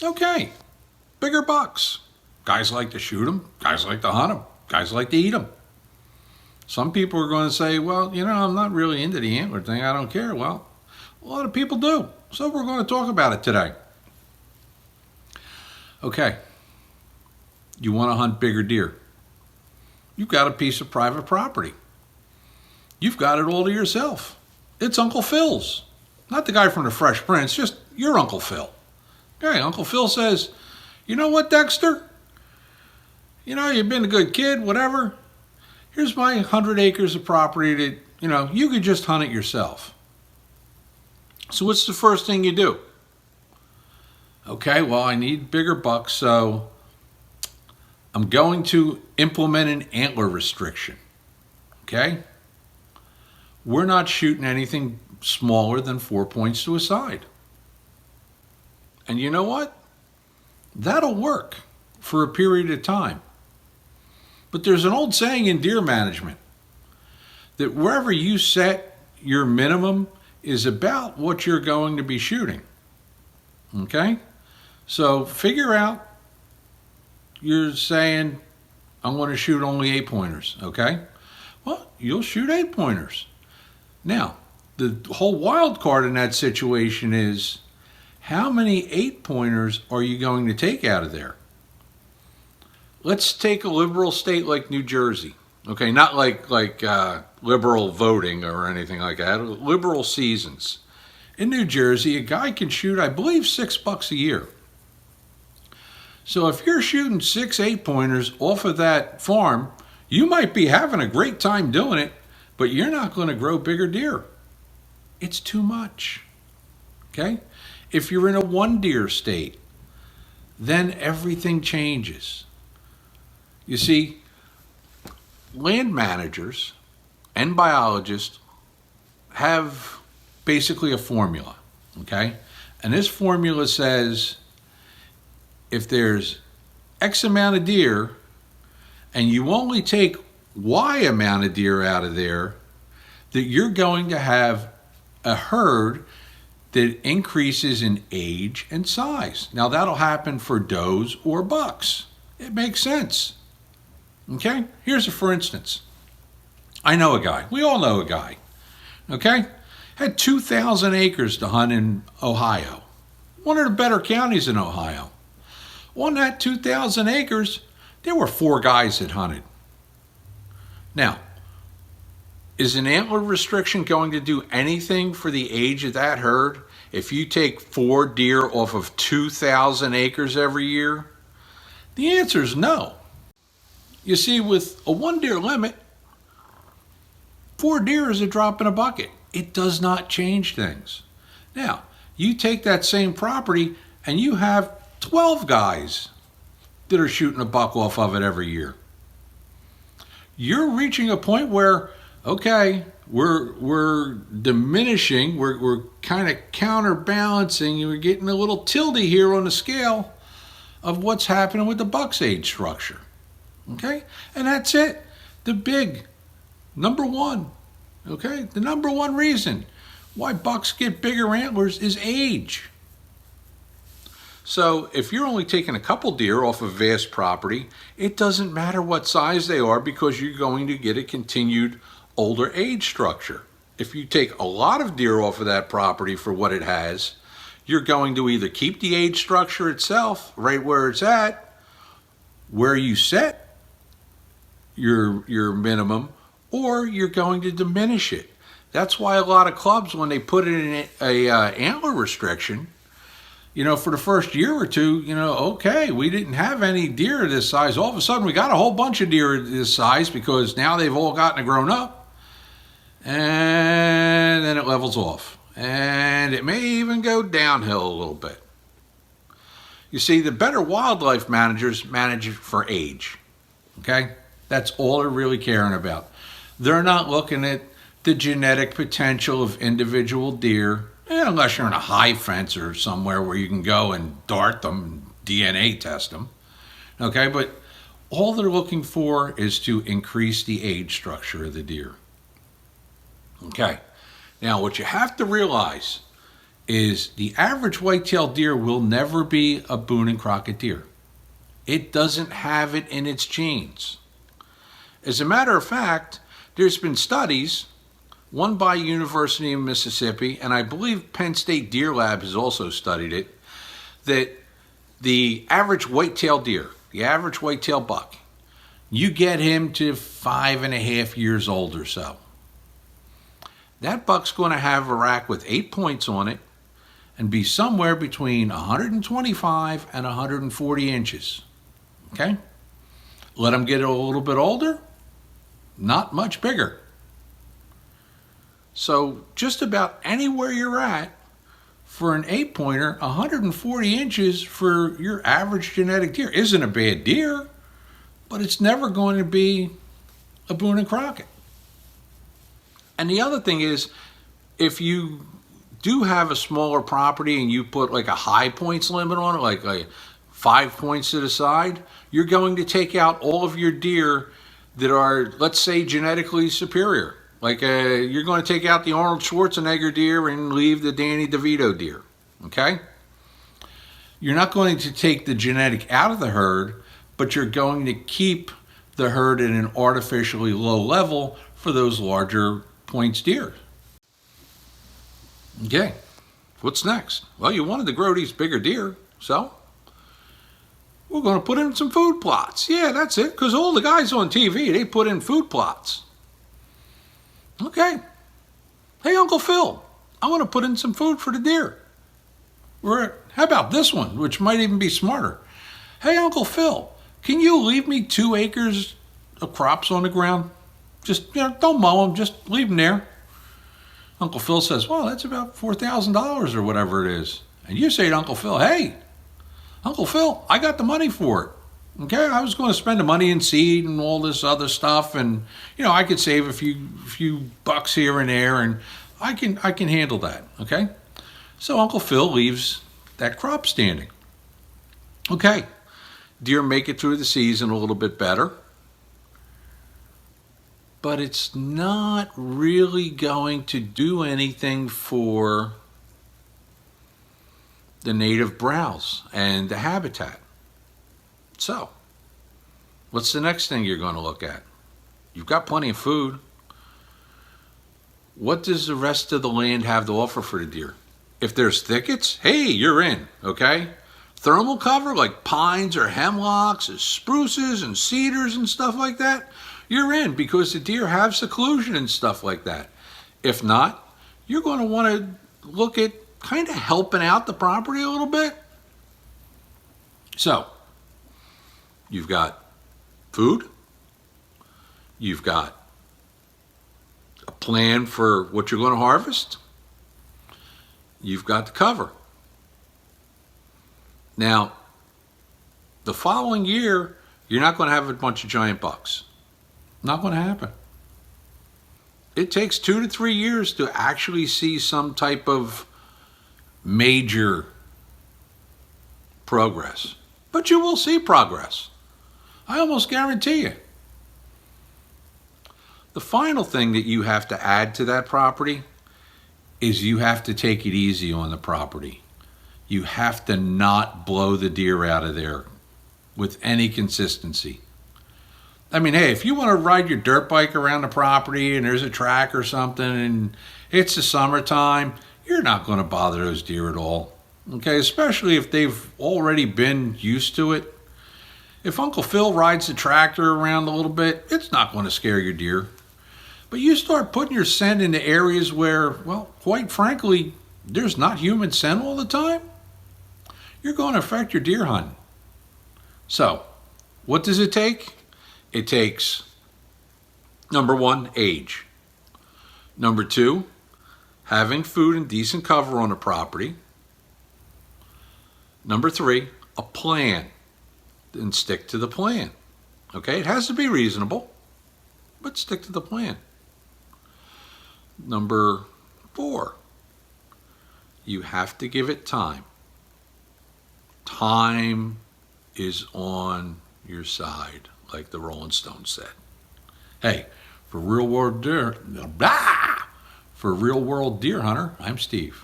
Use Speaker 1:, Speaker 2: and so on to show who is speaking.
Speaker 1: Okay, bigger bucks. Guys like to shoot them, guys like to hunt them, guys like to eat them. Some people are going to say, well, I'm not really into the antler thing, I don't care. Well, a lot of people do. So we're going to talk about it today. Okay, you want to hunt bigger deer. You've got a piece of private property. You've got it all to yourself. It's Uncle Phil's. Not the guy from the Fresh Prince, just your Uncle Phil. Okay, Uncle Phil says, you know what, Dexter? You've been a good kid, whatever. Here's my 100 acres of property that, you could just hunt it yourself. So what's the first thing you do? Okay, well, I need bigger bucks, so I'm going to implement an antler restriction. Okay? We're not shooting anything smaller than 4 points to a side. And you know what? That'll work for a period of time. But there's an old saying in deer management that wherever you set your minimum is about what you're going to be shooting. Okay? So figure out, you're saying, I want to shoot only 8-pointers, okay? Well, you'll shoot 8-pointers. Now, the whole wild card in that situation is, how many 8-pointers are you going to take out of there? Let's take a liberal state like New Jersey. Okay, not like liberal voting or anything like that. Liberal seasons. In New Jersey, a guy can shoot, I believe, $6 a year. So if you're shooting 6 8-pointers off of that farm, you might be having a great time doing it, but you're not going to grow bigger deer. It's too much. Okay? If you're in a 1-deer state, then everything changes. You see, land managers and biologists have basically a formula, okay? And this formula says if there's X amount of deer and you only take Y amount of deer out of there, that you're going to have a herd that increases in age and size. Now that'll happen for does or bucks. It makes sense. Okay? Here's a for instance. I know a guy. We all know a guy. Okay? Had 2,000 acres to hunt in Ohio. One of the better counties in Ohio. On that 2,000 acres, there were 4 guys that hunted. Now, is an antler restriction going to do anything for the age of that herd if you take 4 deer off of 2,000 acres every year? The answer is no. You see, with a 1-deer limit, 4 deer is a drop in a bucket. It does not change things. Now, you take that same property and you have 12 guys that are shooting a buck off of it every year. You're reaching a point where, okay, we're diminishing, we're kind of counterbalancing, and we're getting a little tildy here on the scale of what's happening with the buck's age structure. Okay? And that's it. The big number one, okay? The number one reason why bucks get bigger antlers is age. So if you're only taking a couple deer off a vast property, it doesn't matter what size they are because you're going to get a continued older age structure. If you take a lot of deer off of that property for what it has, you're going to either keep the age structure itself right where it's at, where you set your minimum, or you're going to diminish it. That's why a lot of clubs, when they put in a antler restriction, for the first year or two, okay, we didn't have any deer this size. All of a sudden, we got a whole bunch of deer this size because now they've all gotten grown up. And then it levels off. And it may even go downhill a little bit. You see, the better wildlife managers manage for age. Okay? That's all they're really caring about. They're not looking at the genetic potential of individual deer, unless you're in a high fence or somewhere where you can go and dart them and DNA test them. Okay, but all they're looking for is to increase the age structure of the deer. Okay, now what you have to realize is the average white-tailed deer will never be a Boone and Crockett deer. It doesn't have it in its genes. As a matter of fact, there's been studies, one by University of Mississippi, and I believe Penn State Deer Lab has also studied it, that the average white-tailed deer, the average white-tailed buck, you get him to 5.5 years old or so. That buck's going to have a rack with 8 points on it and be somewhere between 125 and 140 inches. Okay? Let him get a little bit older, not much bigger. So just about anywhere you're at, for an 8-pointer, 140 inches for your average genetic deer isn't a bad deer, but it's never going to be a Boone and Crockett. And the other thing is, if you do have a smaller property and you put like a high points limit on it, like 5 points to the side, you're going to take out all of your deer that are, let's say, genetically superior. Like you're going to take out the Arnold Schwarzenegger deer and leave the Danny DeVito deer, okay? You're not going to take the genetic out of the herd, but you're going to keep the herd at an artificially low level for those larger points deer. Okay, what's next? Well, you wanted to grow these bigger deer, so we're going to put in some food plots. Yeah, that's it, because all the guys on TV, they put in food plots. Okay. Hey, Uncle Phil, I want to put in some food for the deer. How about this one, which might even be smarter? Hey, Uncle Phil, can you leave me 2 acres of crops on the ground? Just, don't mow them, just leave them there. Uncle Phil says, well, that's about $4,000 or whatever it is. And you say to Uncle Phil, hey, Uncle Phil, I got the money for it. Okay, I was going to spend the money in seed and all this other stuff, and I could save a few bucks here and there, and I can handle that. Okay, so Uncle Phil leaves that crop standing. Okay, deer make it through the season a little bit better, but it's not really going to do anything for the native browse and the habitat. So, what's the next thing you're going to look at? You've got plenty of food. What does the rest of the land have to offer for the deer? If there's thickets, hey, you're in, okay? Thermal cover like pines or hemlocks, or spruces and cedars and stuff like that, you're in because the deer have seclusion and stuff like that. If not, you're going to want to look at kind of helping out the property a little bit. So, you've got food, you've got a plan for what you're going to harvest, you've got the cover. Now, the following year, you're not going to have a bunch of giant bucks. Not going to happen. It takes 2 to 3 years to actually see some type of major progress. But you will see progress. I almost guarantee you. The final thing that you have to add to that property is you have to take it easy on the property. You have to not blow the deer out of there with any consistency. I mean, hey, if you want to ride your dirt bike around the property and there's a track or something and it's the summertime, you're not going to bother those deer at all. Okay, especially if they've already been used to it. If Uncle Phil rides the tractor around a little bit, it's not going to scare your deer. But you start putting your scent into areas where, well, quite frankly, there's not human scent all the time, you're going to affect your deer hunting. So, what does it take? It takes, number 1, age. Number 2, having food and decent cover on the property. Number 3, a plan. And stick to the plan. Okay, it has to be reasonable, but stick to the plan. Number 4, you have to give it time. Time is on your side, like the Rolling Stones said. Hey, for real world deer hunter, I'm Steve.